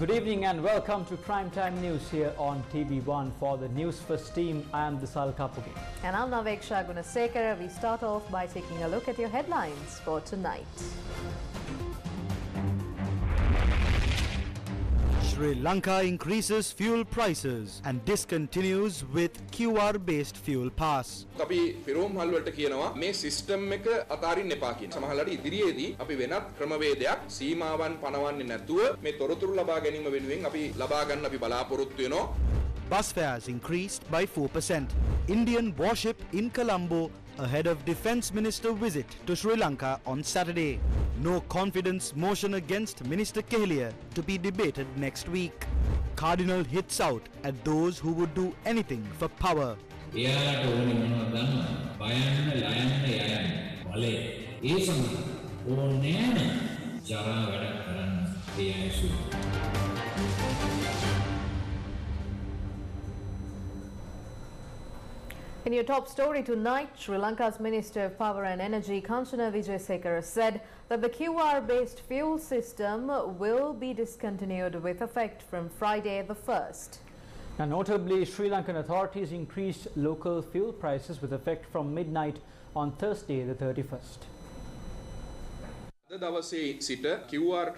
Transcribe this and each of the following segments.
Good evening and welcome to Primetime News here on TV1. For the News First team, I am Disal Kapugi. And I'm Naveksha Gunasekara. We start off by taking a look at your headlines for tonight. Sri Lanka increases fuel prices and discontinues with QR-based fuel pass. අපි පෙරෝම් හල් වලට කියනවා මේ system එක අතාරින්න එපා කියන. සමහරවිට ඉදිරියේදී අපි වෙනත් ක්‍රමවේදයක් සීමාවන් පනවන්නේ නැතුව මේ තොරතුරු ලබා ගැනීම වෙනුවෙන් අපි ලබා ගන්න අපි බලාපොරොත්තු වෙනවා. Bus fares increased by 4%. Indian warship in Colombo ahead of Defence Minister visit to Sri Lanka on Saturday. No confidence motion against Minister Kehliya to be debated next week. Cardinal hits out at those who would do anything for power. In your top story tonight, Sri Lanka's Minister of Power and Energy, Kanchana Wijesekara, said that the QR-based fuel system will be discontinued with effect from Friday the 1st. Now, notably, Sri Lankan authorities increased local fuel prices with effect from midnight on Thursday the 31st.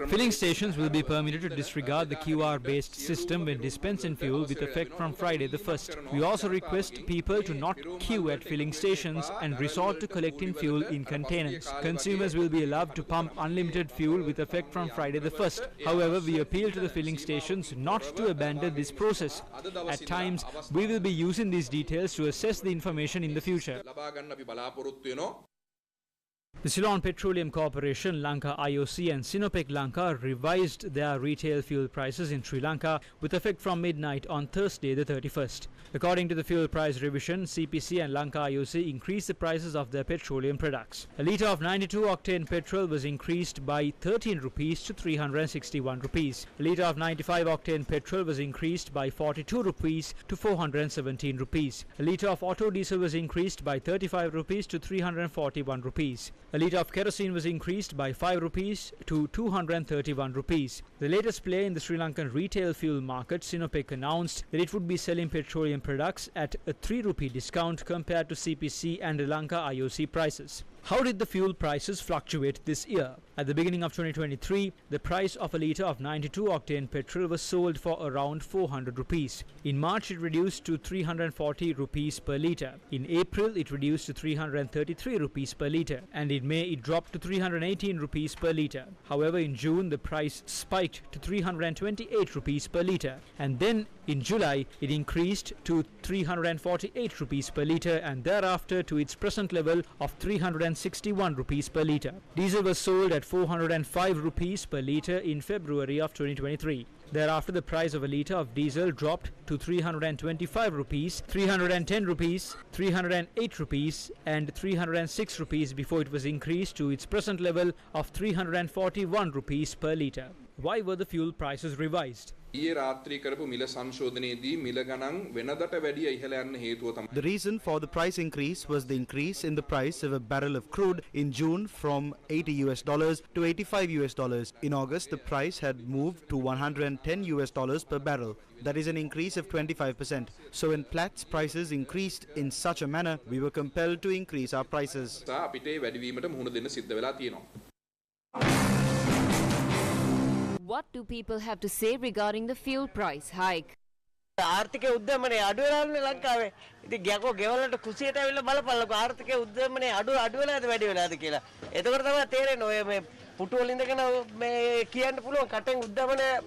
Filling stations will be permitted to disregard the QR-based system when dispensing fuel with effect from Friday the 1st. We also request people to not queue at filling stations and resort to collecting fuel in containers. Consumers will be allowed to pump unlimited fuel with effect from Friday the 1st. However, we appeal to the filling stations not to abandon this process. At times, we will be using these details to assess the information in the future. The Ceylon Petroleum Corporation, Lanka IOC and Sinopec Lanka revised their retail fuel prices in Sri Lanka with effect from midnight on Thursday the 31st. According to the fuel price revision, CPC and Lanka IOC increased the prices of their petroleum products. A litre of 92-octane petrol was increased by 13 rupees to 361 rupees. A litre of 95-octane petrol was increased by 42 rupees to 417 rupees. A litre of auto diesel was increased by 35 rupees to 341 rupees. A litre of kerosene was increased by 5 rupees to 231 rupees. The latest player in the Sri Lankan retail fuel market, Sinopec, announced that it would be selling petroleum products at a 3 rupee discount compared to CPC and Lanka IOC prices. How did the fuel prices fluctuate this year? At the beginning of 2023, the price of a litre of 92-octane petrol was sold for around 400 rupees. In March, it reduced to 340 rupees per litre. In April, it reduced to 333 rupees per litre. And in May, it dropped to 318 rupees per litre. However, in June, the price spiked to 328 rupees per litre. And then, in July, it increased to 348 rupees per litre and thereafter to its present level of 361 rupees per litre. Diesel was sold at 405 rupees per litre in February of 2023. Thereafter, the price of a litre of diesel dropped to 325 rupees, 310 rupees, 308 rupees and 306 rupees before it was increased to its present level of 341 rupees per litre. Why were the fuel prices revised? The reason for the price increase was the increase in the price of a barrel of crude in June from $80 to $85. In August, the price had moved to $110 per barrel. That is an increase of 25%. So when Platts prices increased in such a manner, we were compelled to increase our prices. What do people have to say regarding the fuel price hike? ආර්ථික උද්දමනේ අඩු වෙලානේ ලංකාවේ. ඉතින් ගියකෝ ගෙවලට කුසියට ඇවිල්ලා බලපල්ලකෝ ආර්ථික උද්දමනේ අඩු වෙලාද වැඩි වෙලාද කියලා. එතකොට තමයි තේරෙන්නේ ඔය මේ පුටු වල ඉඳගෙන මේ කියන්න පුළුවන් කටෙන් උද්දමනේ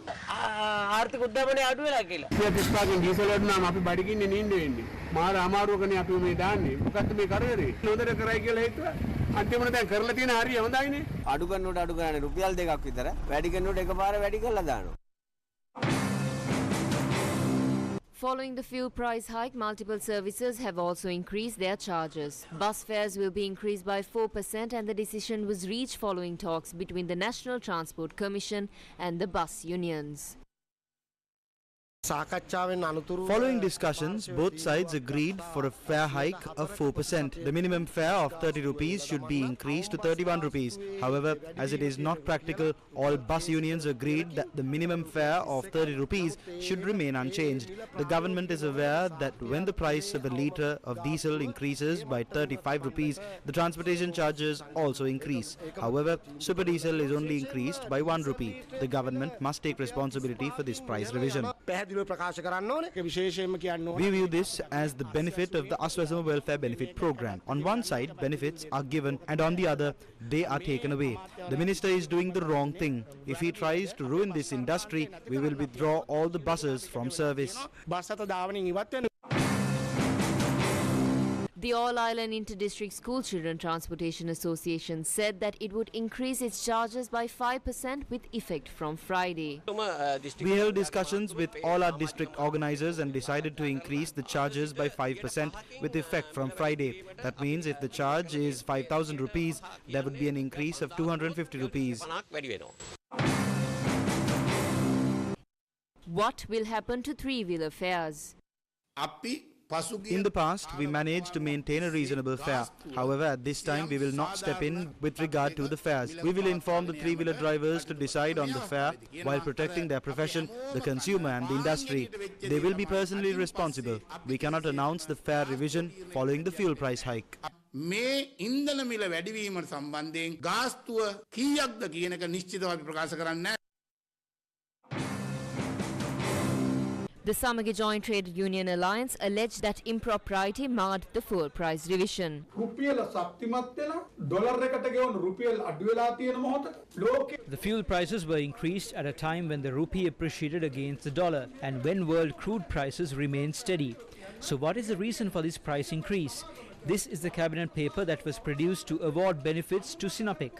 ආර්ථික උද්දමනේ අඩු වෙලා කියලා. 35කින් ඩීසල් වලට නම් අපි බඩගින්නේ නින්ද වෙන්නේ. මාර අමාරුවකනේ අපි මේ දාන්නේ. මොකක්ද මේ කරදරේ? නොදර කරයි කියලා හිතුවා. අන්තිමට දැන් කරලා තියෙන හරිය හොඳයිනේ. අඩු කරනකොට අඩු කරන්නේ රුපියල් 2ක් විතර. වැඩි කරනකොට එකපාර වැඩි කරලා දානවා. Following the fuel price hike, multiple services have also increased their charges. Bus fares will be increased by 4% and the decision was reached following talks between the National Transport Commission and the bus unions. Following discussions, both sides agreed for a fare hike of 4%. The minimum fare of 30 rupees should be increased to 31 rupees. However, as it is not practical, all bus unions agreed that the minimum fare of 30 rupees should remain unchanged. The government is aware that when the price of a litre of diesel increases by 35 rupees, the transportation charges also increase. However, super diesel is only increased by 1 rupee. The government must take responsibility for this price revision. We view this as the benefit of the Aswasama Welfare Benefit Program. On one side, benefits are given and on the other, they are taken away. The minister is doing the wrong thing. If he tries to ruin this industry, we will withdraw all the buses from service. The All-Island Inter-District School Children Transportation Association said that it would increase its charges by 5% with effect from Friday. We held discussions with all our district organizers and decided to increase the charges by 5% with effect from Friday. That means if the charge is 5,000 rupees, there would be an increase of 250 rupees. What will happen to three-wheeler fares? In the past, we managed to maintain a reasonable fare. However, at this time, we will not step in with regard to the fares. We will inform the three-wheeler drivers to decide on the fare while protecting their profession, the consumer and the industry. They will be personally responsible. We cannot announce the fare revision following the fuel price hike. මේ ඉන්ධන මිල වැඩිවීමට සම්බන්ධයෙන් ගාස්තුව කීයක්ද කියන එක නිශ්චිතව අපි ප්‍රකාශ කරන්නේ නැහැ. The Samagi Joint Trade Union Alliance alleged that impropriety marred the fuel price revision. The fuel prices were increased at a time when the rupee appreciated against the dollar and when world crude prices remained steady. So what is the reason for this price increase? This is the cabinet paper that was produced to award benefits to Sinopec.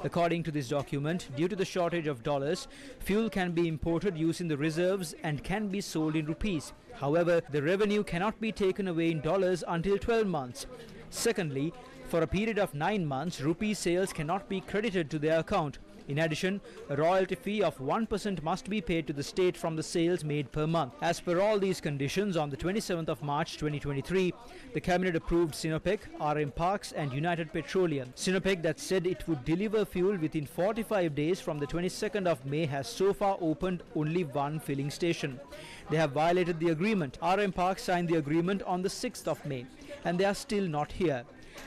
According to this document, due to the shortage of dollars, fuel can be imported using the reserves and can be sold in rupees. However, the revenue cannot be taken away in dollars until 12 months. Secondly, for a period of 9 months, rupee sales cannot be credited to their account. In addition, a royalty fee of 1% must be paid to the state from the sales made per month. As per all these conditions, on the 27th of March 2023, the Cabinet approved Sinopec, RM Parks and United Petroleum. Sinopec, that said it would deliver fuel within 45 days from the 22nd of May, has so far opened only one filling station. They have violated the agreement. RM Parks signed the agreement on the 6th of May, and they are still not here.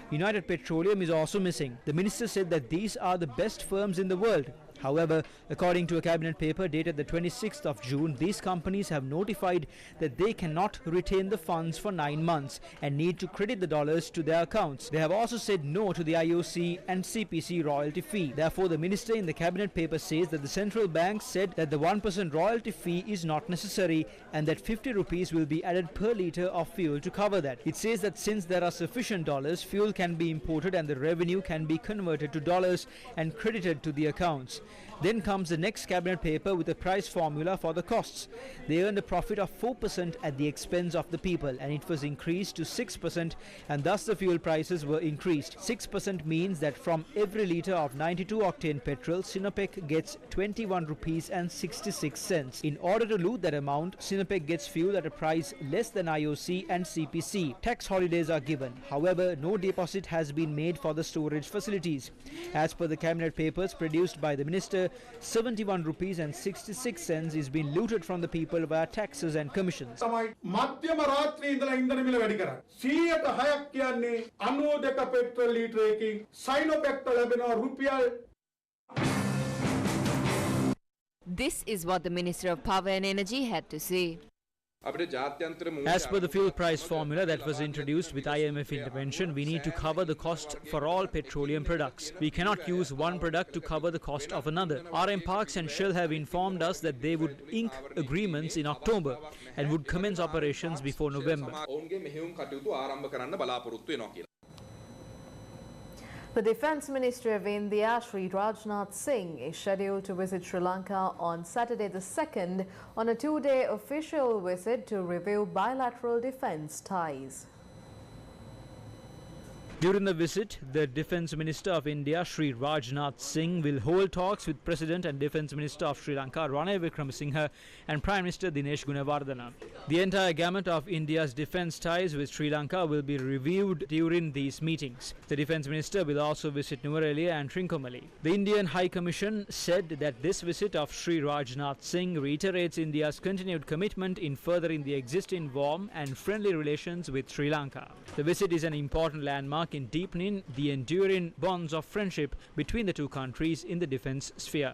United Petroleum is also missing. The minister said that these are the best firms in the world. However, according to a cabinet paper dated the 26th of June, these companies have notified that they cannot retain the funds for 9 months and need to credit the dollars to their accounts. They have also said no to the IOC and CPC royalty fee. Therefore, the minister in the cabinet paper says that the central bank said that the 1% royalty fee is not necessary and that 50 rupees will be added per litre of fuel to cover that. It says that since there are sufficient dollars, fuel can be imported and the revenue can be converted to dollars and credited to the accounts. Then comes the next cabinet paper with a price formula for the costs. They earned a profit of 4% at the expense of the people, and it was increased to 6%, and thus the fuel prices were increased. 6% means that from every litre of 92-octane petrol, Sinopec gets 21 rupees and 66 cents. In order to loot that amount, Sinopec gets fuel at a price less than IOC and CPC. Tax holidays are given. However, no deposit has been made for the storage facilities. As per the cabinet papers produced by the minister, 71 rupees and 66 cents is being looted from the people via taxes and commissions. මධ්‍යම රාත්‍රියේ ඉඳලා ඉන්ධන මිල වැඩි කරා 106ක් කියන්නේ 92 petrol ලීටර එකකින් සයිනොපෙක්ට ලැබෙනවා රුපියල්. This is what the Minister of Power and Energy had to say. As per the fuel price formula that was introduced with IMF intervention, we need to cover the cost for all petroleum products. We cannot use one product to cover the cost of another. RM Parks and Shell have informed us that they would ink agreements in October and would commence operations before November. The Defence Minister of India, Shri Rajnath Singh, is scheduled to visit Sri Lanka on Saturday the 2nd on a 2-day official visit to review bilateral defence ties. During the visit, the Defence Minister of India, Sri Rajnath Singh, will hold talks with President and Defence Minister of Sri Lanka, Ranil Wickremesinghe, and Prime Minister Dinesh Gunawardena. The entire gamut of India's defence ties with Sri Lanka will be reviewed during these meetings. The Defence Minister will also visit Nuwara and Trincomalee. The Indian High Commission said that this visit of Sri Rajnath Singh reiterates India's continued commitment in furthering the existing warm and friendly relations with Sri Lanka. The visit is an important landmark in deepening the enduring bonds of friendship between the two countries in the defence sphere.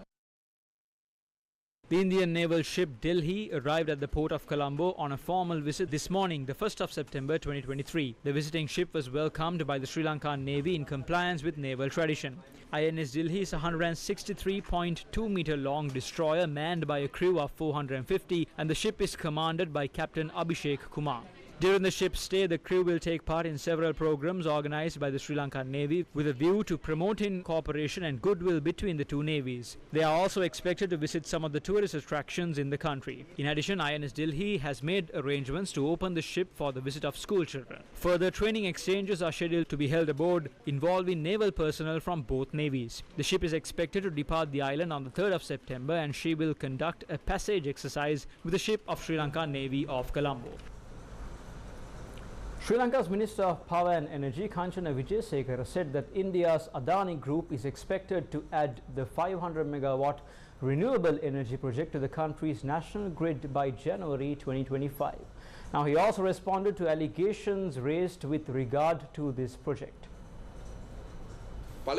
The Indian naval ship Delhi arrived at the port of Colombo on a formal visit this morning, the 1st of September 2023. The visiting ship was welcomed by the Sri Lankan Navy in compliance with naval tradition. INS Delhi is a 163.2-meter long destroyer manned by a crew of 450, and the ship is commanded by Captain Abhishek Kumar. During the ship's stay, the crew will take part in several programs organized by the Sri Lankan Navy with a view to promoting cooperation and goodwill between the two navies. They are also expected to visit some of the tourist attractions in the country. In addition, INS Delhi has made arrangements to open the ship for the visit of school children. Further training exchanges are scheduled to be held aboard, involving naval personnel from both navies. The ship is expected to depart the island on the 3rd of September, and she will conduct a passage exercise with the ship of Sri Lankan Navy off Colombo. Sri Lanka's Minister of Power and Energy, Kanchana Wijesekara, said that India's Adani Group is expected to add the 500-megawatt renewable energy project to the country's national grid by January 2025. Now, he also responded to allegations raised with regard to this project. The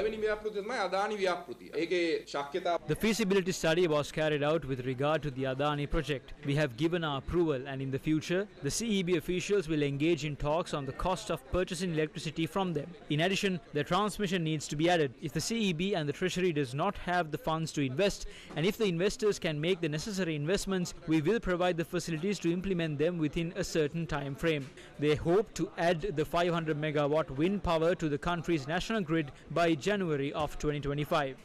feasibility study was carried out with regard to the Adani project. We have given our approval, and in the future, the CEB officials will engage in talks on the cost of purchasing electricity from them. In addition, the transmission needs to be added. If the CEB and the Treasury does not have the funds to invest, and if the investors can make the necessary investments, we will provide the facilities to implement them within a certain time frame. They hope to add the 500 megawatt wind power to the country's national grid by January of 2025.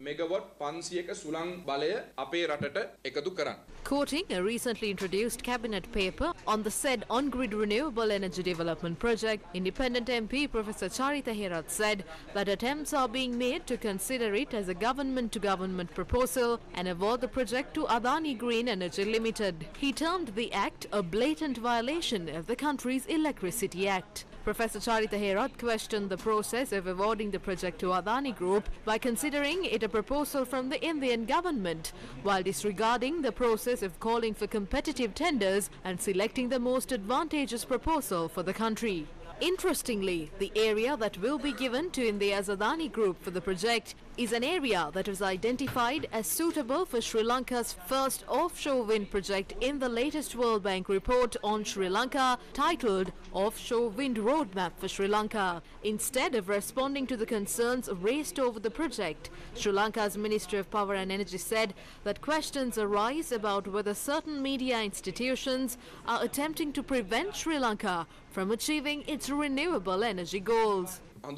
Quoting a recently introduced cabinet paper on the said on-grid renewable energy development project, independent MP Professor Charita Herath said that attempts are being made to consider it as a government-to-government proposal and award the project to Adani Green Energy Limited. He termed the act a blatant violation of the country's Electricity Act. Professor Charita Herath questioned the process of awarding the project to Adani Group by considering it a proposal from the Indian government, while disregarding the process of calling for competitive tenders and selecting the most advantageous proposal for the country. Interestingly, the area that will be given to India's Adani Group for the project is an area that was identified as suitable for Sri Lanka's first offshore wind project in the latest World Bank report on Sri Lanka titled Offshore Wind Roadmap for Sri Lanka. Instead of responding to the concerns raised over the project, Sri Lanka's Minister of Power and Energy said that questions arise about whether certain media institutions are attempting to prevent Sri Lanka from achieving its renewable energy goals. The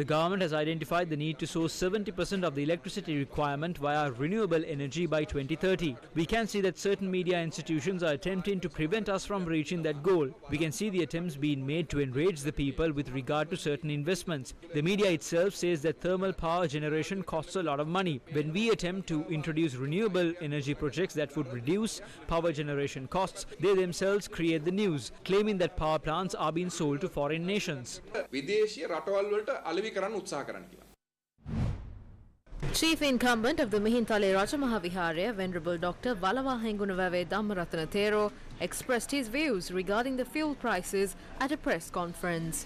government has identified the need to source 70% of the electricity requirement via renewable energy by 2030. We can see that certain media institutions are attempting to prevent us from reaching that goal. We can see the attempts being made to enrage the people with regard to certain investments. The media itself says that thermal power generation costs a lot of money. When we attempt to introduce renewable energy projects that would reduce power generation costs, they themselves create the news, claiming that power plants are being sold to foreign nations. Chief incumbent of the Mihintale Rajamahaviharya, Venerable Dr. Valawa Hengunawave Dhammaratana Thero, expressed his views regarding the fuel prices at a press conference.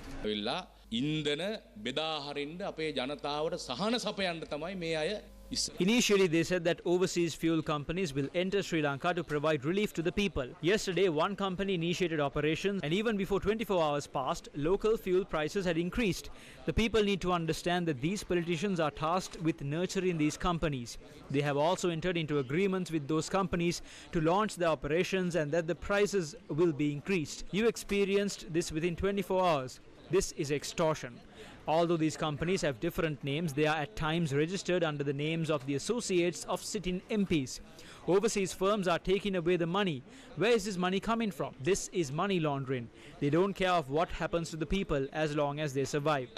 Initially, they said that overseas fuel companies will enter Sri Lanka to provide relief to the people. Yesterday, one company initiated operations, and even before 24 hours passed, local fuel prices had increased. The people need to understand that these politicians are tasked with nurturing these companies. They have also entered into agreements with those companies to launch their operations and that the prices will be increased. You experienced this within 24 hours. This is extortion. Although these companies have different names, they are at times registered under the names of the associates of sitting MPs. Overseas firms are taking away the money. Where is this money coming from? This is money laundering. They don't care of what happens to the people as long as they survive.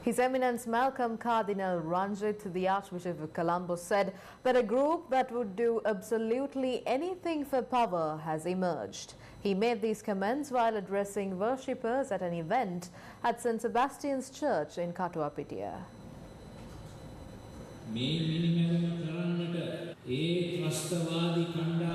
His Eminence Malcolm Cardinal Ranjit, the Archbishop of Colombo, said that a group that would do absolutely anything for power has emerged. He made these comments while addressing worshippers at an event at St. Sebastian's Church in Katuapitia.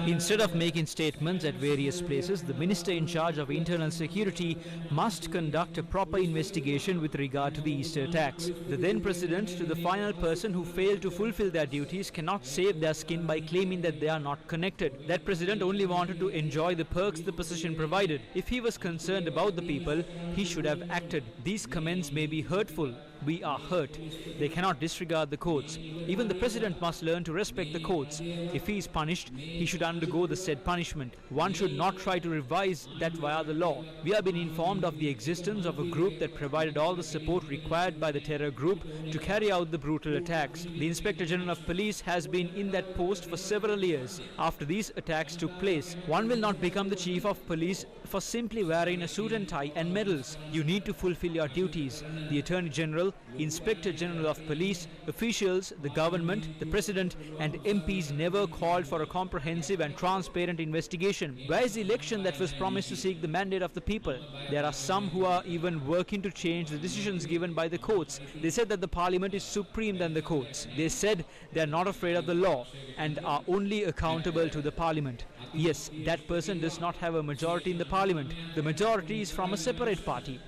Instead of making statements at various places, the minister in charge of internal security must conduct a proper investigation with regard to the Easter attacks. The then president, to the final person who failed to fulfill their duties, cannot save their skin by claiming that they are not connected. That president only wanted to enjoy the perks the position provided. If he was concerned about the people, he should have acted. These comments may be hurtful. We are hurt. They cannot disregard the courts. Even the president must learn to respect the courts. If he is punished, he should undergo the said punishment. One should not try to revise that via the law. We have been informed of the existence of a group that provided all the support required by the terror group to carry out the brutal attacks. The Inspector General of Police has been in that post for several years. After these attacks took place, one will not become the Chief of Police for simply wearing a suit and tie and medals. You need to fulfill your duties. The Attorney General, Inspector General of Police, officials, the government, the President and MPs never called for a comprehensive and transparent investigation. Where is the election that was promised to seek the mandate of the people? There are some who are even working to change the decisions given by the courts. They said that the parliament is supreme than the courts. They said they are not afraid of the law and are only accountable to the parliament. Yes, that person does not have a majority in the parliament. The majority is from a separate party.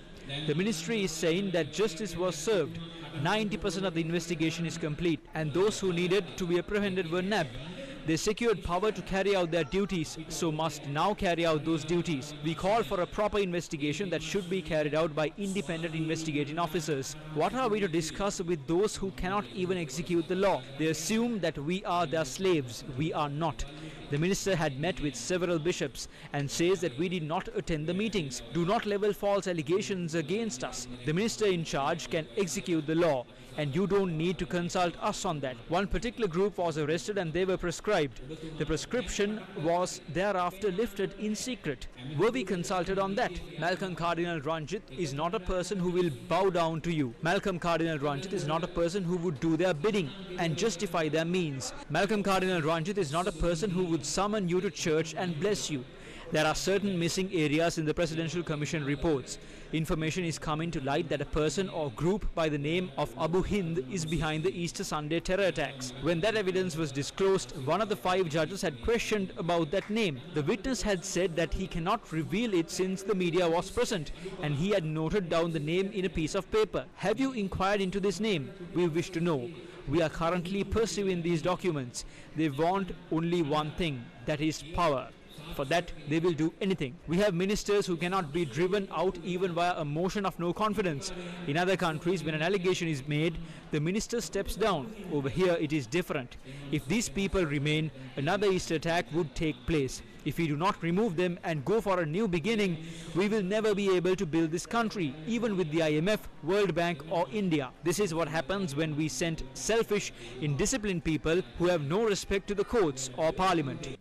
The ministry is saying that justice was served. 90% of the investigation is complete, and those who needed to be apprehended were nabbed. They secured power to carry out their duties, so must now carry out those duties. We call for a proper investigation that should be carried out by independent investigating officers. What are we to discuss with those who cannot even execute the law? They assume that we are their slaves. We are not. The minister had met with several bishops and says that we did not attend the meetings. Do not level false allegations against us. The minister in charge can execute the law, and you don't need to consult us on that. One particular group was arrested and they were prescribed. The prescription was thereafter lifted in secret. Were we consulted on that? Malcolm Cardinal Ranjit is not a person who will bow down to you. Malcolm Cardinal Ranjit is not a person who would do their bidding and justify their means. Malcolm Cardinal Ranjit is not a person who would summon you to church and bless you. There are certain missing areas in the Presidential Commission reports. Information is coming to light that a person or group by the name of Abu Hind is behind the Easter Sunday terror attacks. When that evidence was disclosed, one of the 5 judges had questioned about that name. The witness had said that he cannot reveal it since the media was present, and he had noted down the name in a piece of paper. Have you inquired into this name? We wish to know. We are currently pursuing these documents. They want only one thing, that is power. For that, they will do anything. We have ministers who cannot be driven out even via a motion of no confidence. In other countries, when an allegation is made, the minister steps down. Over here, it is different. If these people remain, another Easter attack would take place. If we do not remove them and go for a new beginning, we will never be able to build this country, even with the IMF, World Bank or India. This is what happens when we send selfish, indisciplined people who have no respect to the courts or parliament.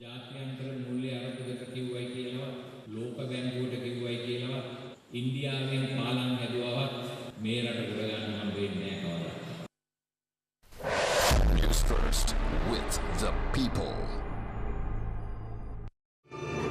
News first with the people.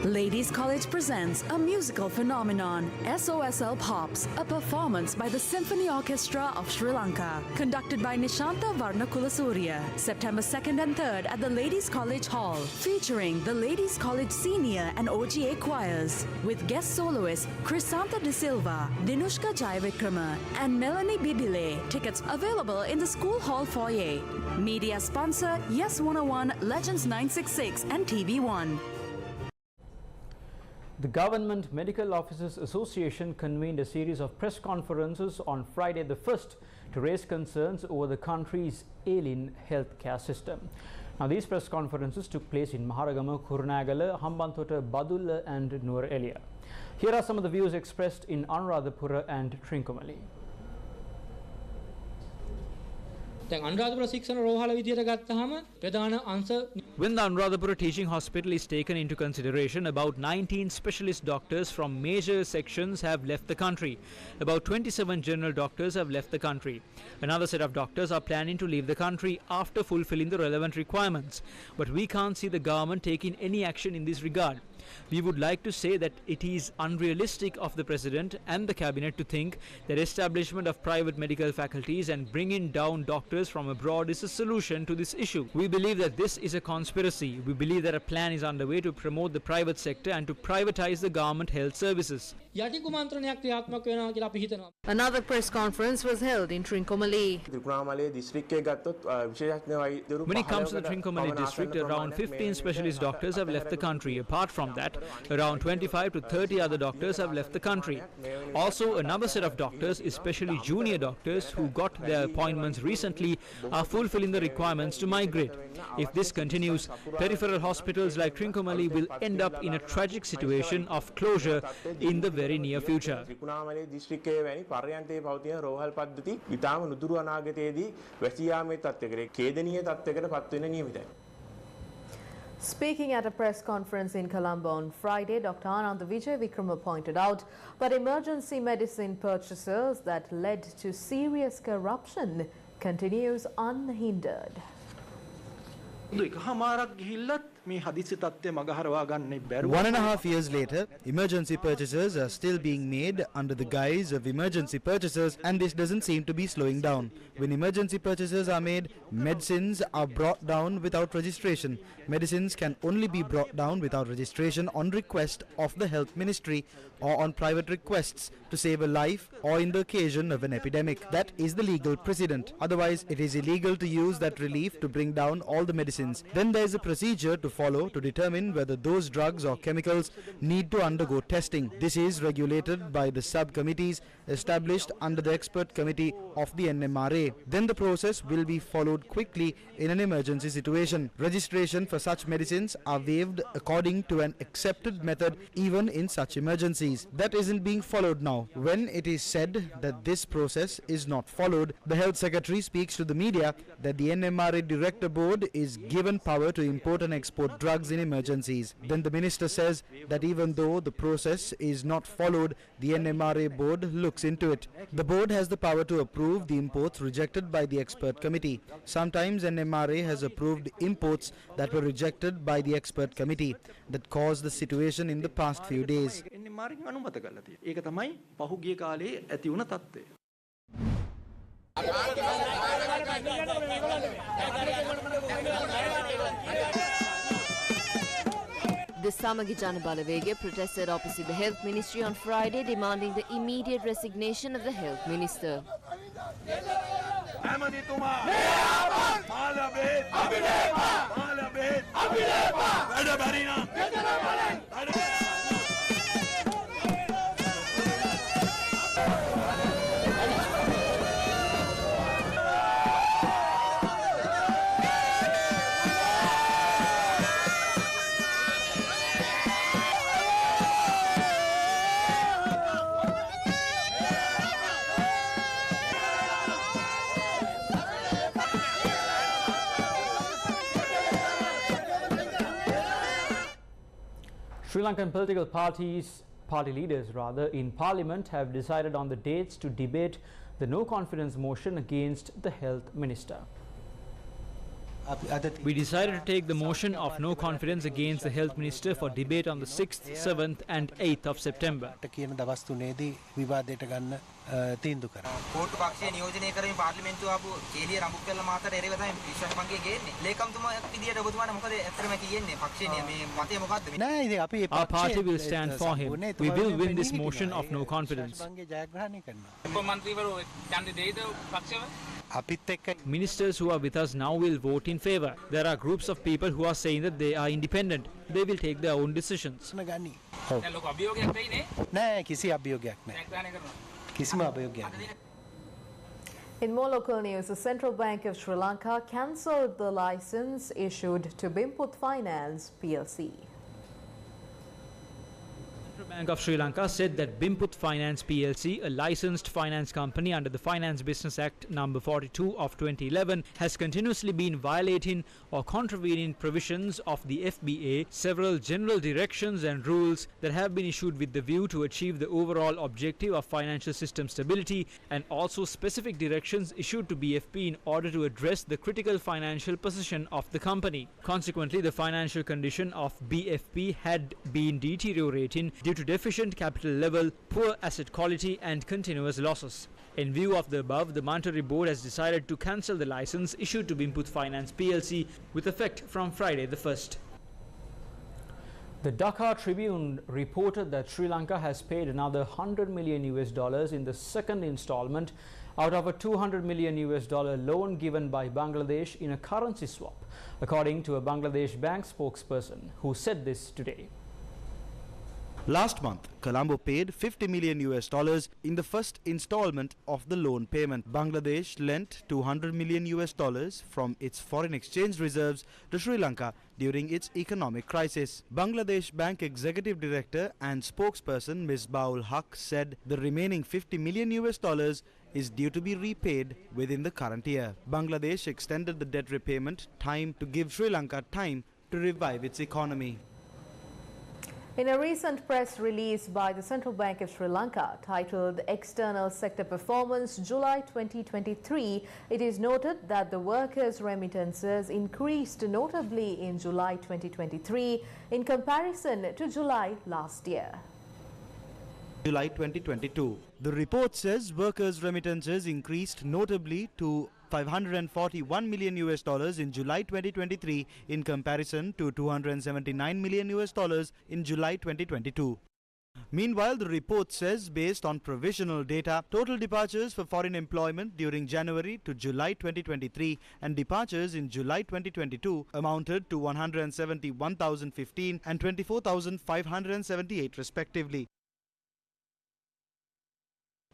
Ladies College presents a musical phenomenon, SOSL Pops, a performance by the Symphony Orchestra of Sri Lanka, conducted by Nishanta Varnakulasuriya, September 2nd and 3rd at the Ladies College Hall, featuring the Ladies College Senior and OGA choirs, with guest soloists Crisanta De Silva, Dinushka Jayavikrama, and Melanie Bibile. Tickets available in the school hall foyer. Media sponsor Yes 101, Legends 966 and TV1. The Government Medical Officers Association convened a series of press conferences on Friday the 1st to raise concerns over the country's ailing healthcare system. Now, these press conferences took place in Maharagama, Kurunagala, Hambantota, Badulla and Nuwara Eliya. Here are some of the views expressed in Anuradhapura and Trincomalee. When the Anuradhapura Teaching Hospital is taken into consideration, about 19 specialist doctors from major sections have left the country. About 27 general doctors have left the country. Another set of doctors are planning to leave the country after fulfilling the relevant requirements. But we can't see the government taking any action in this regard. We would like to say that it is unrealistic of the President and the Cabinet to think that establishment of private medical faculties and bringing down doctors from abroad is a solution to this issue. We believe that this is a conspiracy. We believe that a plan is underway to promote the private sector and to privatize the government health services. Another press conference was held in Trincomalee. When it comes to the Trincomalee district, around 15 specialist doctors have left the country. Apart from that, around 25 to 30 other doctors have left the country. Also, another set of doctors, especially junior doctors who got their appointments recently, are fulfilling the requirements to migrate. If this continues, peripheral hospitals like Trincomalee will end up in a tragic situation of closure in the very near future. Speaking at a press conference in Colombo on Friday, Dr. Anand Vijay Vikrama pointed out that emergency medicine purchases that led to serious corruption continues unhindered. 1.5 years later, emergency purchases are still being made under the guise of emergency purchases, and this doesn't seem to be slowing down. When emergency purchases are made, medicines are brought down without registration. Medicines can only be brought down without registration on request of the Health Ministry or on private requests to save a life or in the occasion of an epidemic. That is the legal precedent. Otherwise, it is illegal to use that relief to bring down all the medicines. Then there is a procedure to follow to determine whether those drugs or chemicals need to undergo testing. This is regulated by the subcommittees established under the expert committee of the NMRA. Then the process will be followed quickly in an emergency situation. Registration for such medicines are waived according to an accepted method even in such emergencies. That isn't being followed now. When it is said that this process is not followed, the Health Secretary speaks to the media that the NMRA Director Board is given power to import and export drugs in emergencies. Then the Minister says that even though the process is not followed, the NMRA Board looks into it. The board has the power to approve the imports rejected by the expert committee. Sometimes NMRA has approved imports that were rejected by the expert committee. That caused the situation in the past few days. The Samagi Jana Balavege protested opposite the Health Ministry on Friday, demanding the immediate resignation of the Health Minister. Sri Lankan political party leaders in Parliament have decided on the dates to debate the no confidence motion against the Health Minister. We decided to take the motion of no confidence against the Health Minister for debate on the 6th, 7th and 8th of September. Our party will stand for him. We will win this motion of no confidence. Ministers who are with us now will vote in favour. There are groups of people who are saying that they are independent. They will take their own decisions. In more local news, the Central Bank of Sri Lanka cancelled the license issued to Bimput Finance PLC. Central Bank of Sri Lanka said that Bimput Finance PLC, a licensed finance company under the Finance Business Act number 42 of 2011, has continuously been violating or contravening provisions of the FBA, several general directions and rules that have been issued with the view to achieve the overall objective of financial system stability, and also specific directions issued to BFP in order to address the critical financial position of the company. Consequently, the financial condition of BFP had been deteriorating due to deficient capital level, poor asset quality and continuous losses. In view of the above, the Monetary Board has decided to cancel the license issued to Bimput Finance PLC with effect from Friday the 1st. The Dhaka Tribune reported that Sri Lanka has paid another $100 million in the second installment out of a $200 million loan given by Bangladesh in a currency swap, according to a Bangladesh bank spokesperson who said this today. Last month, Colombo paid $50 million in the first installment of the loan payment. Bangladesh lent $200 million from its foreign exchange reserves to Sri Lanka during its economic crisis. Bangladesh Bank Executive Director and spokesperson Ms. Baul Haq said the remaining $50 million is due to be repaid within the current year. Bangladesh extended the debt repayment time to give Sri Lanka time to revive its economy. In a recent press release by the Central Bank of Sri Lanka titled External Sector Performance July 2023, it is noted that the workers' remittances increased notably in July 2023 in comparison to July last year. July 2022. The report says workers' remittances increased notably to $541 million in July 2023 in comparison to $279 million in July 2022. Meanwhile, the report says, based on provisional data, total departures for foreign employment during January to July 2023 and departures in July 2022 amounted to 171,015 and 24,578 respectively.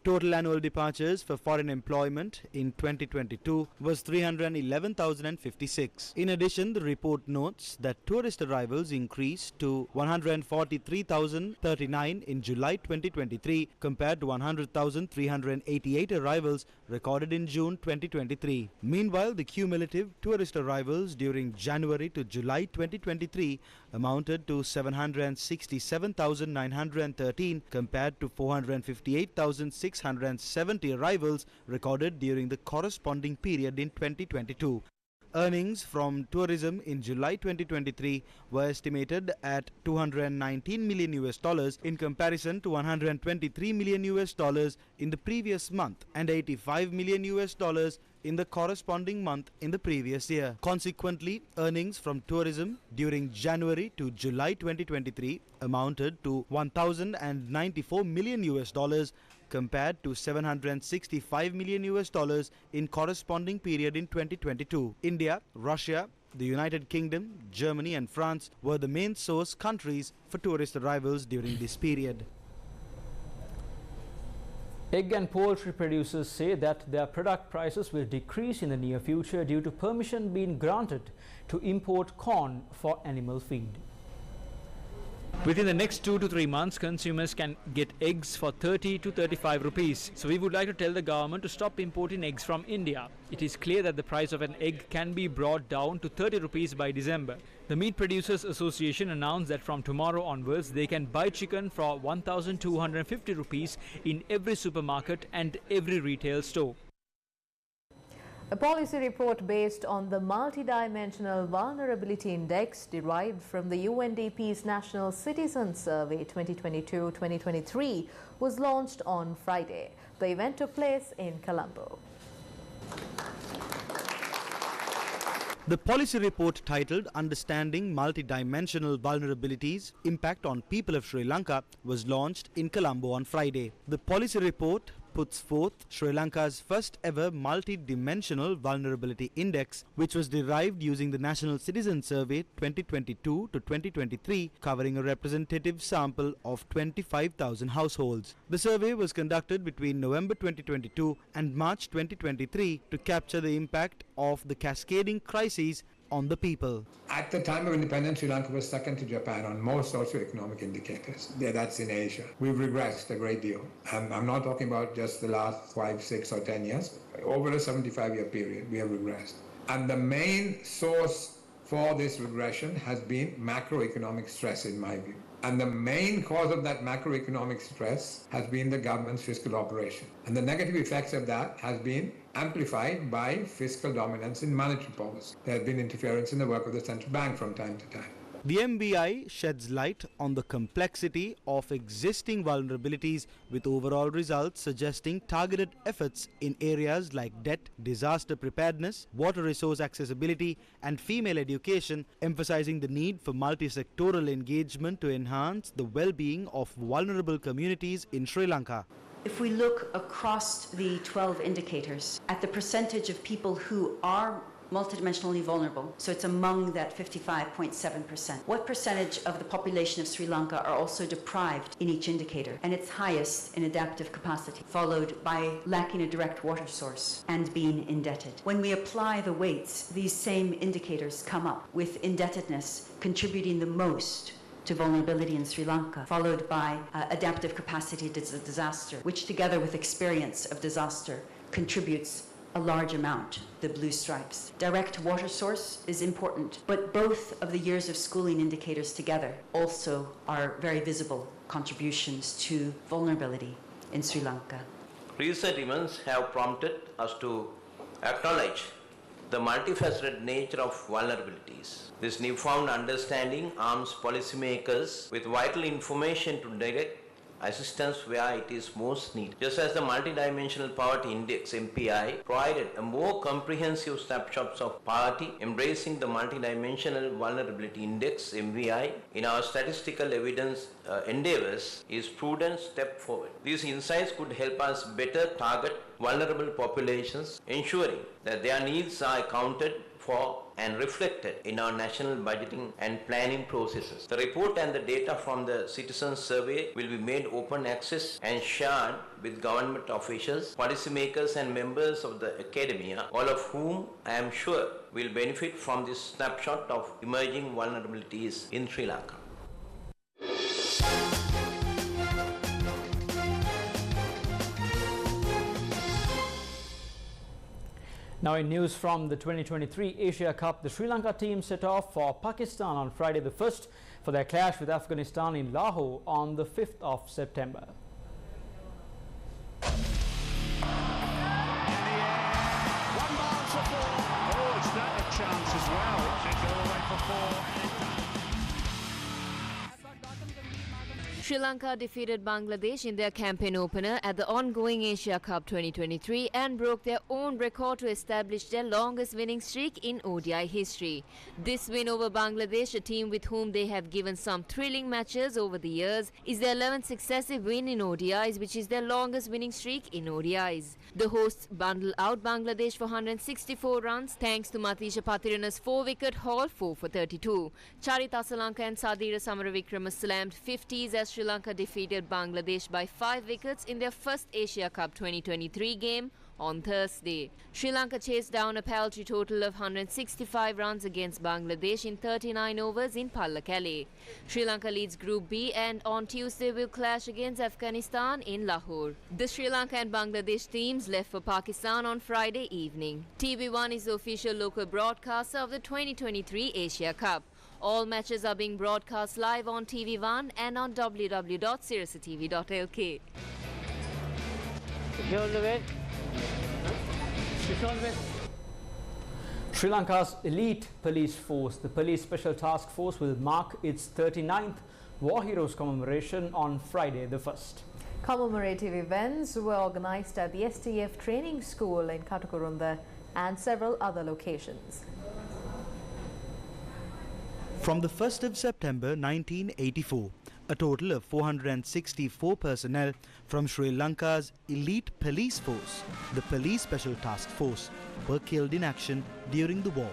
Total annual departures for foreign employment in 2022 was 311,056. In addition, the report notes that tourist arrivals increased to 143,039 in July 2023 compared to 100,388 arrivals recorded in June 2023. Meanwhile, the cumulative tourist arrivals during January to July 2023 amounted to 767,913 compared to 458,670 arrivals recorded during the corresponding period in 2022. Earnings from tourism in July 2023 were estimated at $219 million in comparison to $123 million in the previous month and $85 million in the corresponding month in the previous year. Consequently, earnings from tourism during January to July 2023 amounted to $1,094 million compared to $765 million in corresponding period in 2022. India, Russia, the United Kingdom, Germany and France were the main source countries for tourist arrivals during this period. Egg and poultry producers say that their product prices will decrease in the near future due to permission being granted to import corn for animal feed. Within the next 2 to 3 months, consumers can get eggs for 30 to 35 rupees. So we would like to tell the government to stop importing eggs from India. It is clear that the price of an egg can be brought down to 30 rupees by December. The Meat Producers Association announced that from tomorrow onwards, they can buy chicken for 1,250 rupees in every supermarket and every retail store. A policy report based on the Multidimensional Vulnerability Index derived from the UNDP's National Citizen Survey 2022-2023 was launched on Friday. The event took place in Colombo. The policy report titled Understanding Multidimensional Vulnerabilities Impact on People of Sri Lanka was launched in Colombo on Friday. The policy report puts forth Sri Lanka's first ever multi-dimensional vulnerability index, which was derived using the National Citizen Survey 2022 to 2023, covering a representative sample of 25,000 households. The survey was conducted between November 2022 and March 2023 to capture the impact of the cascading crises on the people. At the time of independence, Sri Lanka was second to Japan on most socio-economic indicators. That's in Asia. We've regressed a great deal. And I'm not talking about just the last 5, 6 or 10 years. Over a 75-year period, we have regressed. And the main source for this regression has been macroeconomic stress, in my view. And the main cause of that macroeconomic stress has been the government's fiscal operation. And the negative effects of that has been amplified by fiscal dominance in monetary policy. There has been interference in the work of the central bank from time to time. The MBI sheds light on the complexity of existing vulnerabilities, with overall results suggesting targeted efforts in areas like debt, disaster preparedness, water resource accessibility and female education, emphasizing the need for multi-sectoral engagement to enhance the well-being of vulnerable communities in Sri Lanka. If we look across the 12 indicators at the percentage of people who are multidimensionally vulnerable, so it's among that 55.7%. What percentage of the population of Sri Lanka are also deprived in each indicator? And it's highest in adaptive capacity, followed by lacking a direct water source and being indebted. When we apply the weights, these same indicators come up, with indebtedness contributing the most to vulnerability in Sri Lanka, followed by adaptive capacity to disaster, which together with experience of disaster contributes a large amount, the blue stripes. Direct water source is important, but both of the years of schooling indicators together also are very visible contributions to vulnerability in Sri Lanka. Recent events have prompted us to acknowledge the multifaceted nature of vulnerabilities. This newfound understanding arms policymakers with vital information to direct assistance where it is most needed. Just as the Multidimensional Poverty Index (MPI) provided a more comprehensive snapshot of poverty, embracing the Multidimensional Vulnerability Index (MVI) in our statistical evidence endeavors is prudent step forward. These insights could help us better target vulnerable populations, ensuring that their needs are accounted for and reflected in our national budgeting and planning processes. The report and the data from the Citizen Survey will be made open access and shared with government officials, policymakers and members of the academia, all of whom I am sure will benefit from this snapshot of emerging vulnerabilities in Sri Lanka. Now in news from the 2023 Asia Cup, the Sri Lanka team set off for Pakistan on Friday the 1st for their clash with Afghanistan in Lahore on the 5th of September. One bounce for four. Oh, it's not a chance as well. They go away for four. Sri Lanka defeated Bangladesh in their campaign opener at the ongoing Asia Cup 2023 and broke their own record to establish their longest winning streak in ODI history. This win over Bangladesh, a team with whom they have given some thrilling matches over the years, is their 11th successive win in ODIs, which is their longest winning streak in ODIs. The hosts bundled out Bangladesh for 164 runs thanks to Matisha Patirana's 4-wicket haul 4 for 32. Charit Asalanka and Sadira Samaravikrama slammed 50s as Sri Lanka defeated Bangladesh by 5 wickets in their first Asia Cup 2023 game on Thursday. Sri Lanka chased down a paltry total of 165 runs against Bangladesh in 39 overs in Pallakele. Sri Lanka leads Group B and on Tuesday will clash against Afghanistan in Lahore. The Sri Lanka and Bangladesh teams left for Pakistan on Friday evening. TV1 is the official local broadcaster of the 2023 Asia Cup. All matches are being broadcast live on TV1 and on www.sirasatv.lk. Sri Lanka's elite police force, the Police Special Task Force, will mark its 39th War Heroes commemoration on Friday the 1st. Commemorative events were organized at the STF Training School in Katukurunda and several other locations. From the 1st of September 1984, A total of 464 personnel from Sri Lanka's elite police force, the Police Special Task Force, were killed in action during the war,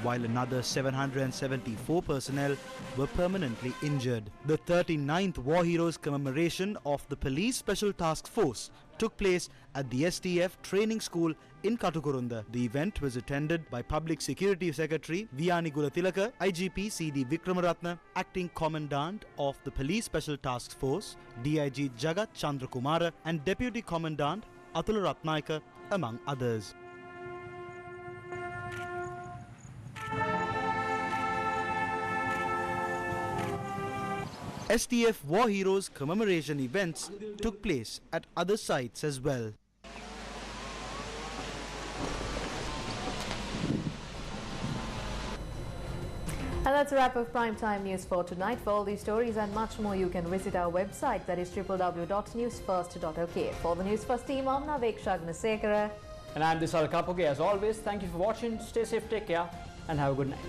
while another 774 personnel were permanently injured. The 39th War Heroes commemoration of the Police Special Task Force took place at the STF Training School in Katukurunda. The event was attended by Public Security Secretary Viyani Gulatilaka, IGP CD Vikramaratna, Acting Commandant of the Police Special Task Force DIG Jagat Chandrakumara, and Deputy Commandant Atula Ratnaika, among others. STF War Heroes commemoration events took place at other sites as well. And that's a wrap of Primetime News for tonight. For all these stories and much more, you can visit our website, that is www.newsfirst.ok. For the News First team, I'm Naveksha Gnasekara. And I'm Disal Kapoge. As always, thank you for watching. Stay safe, take care, and have a good night.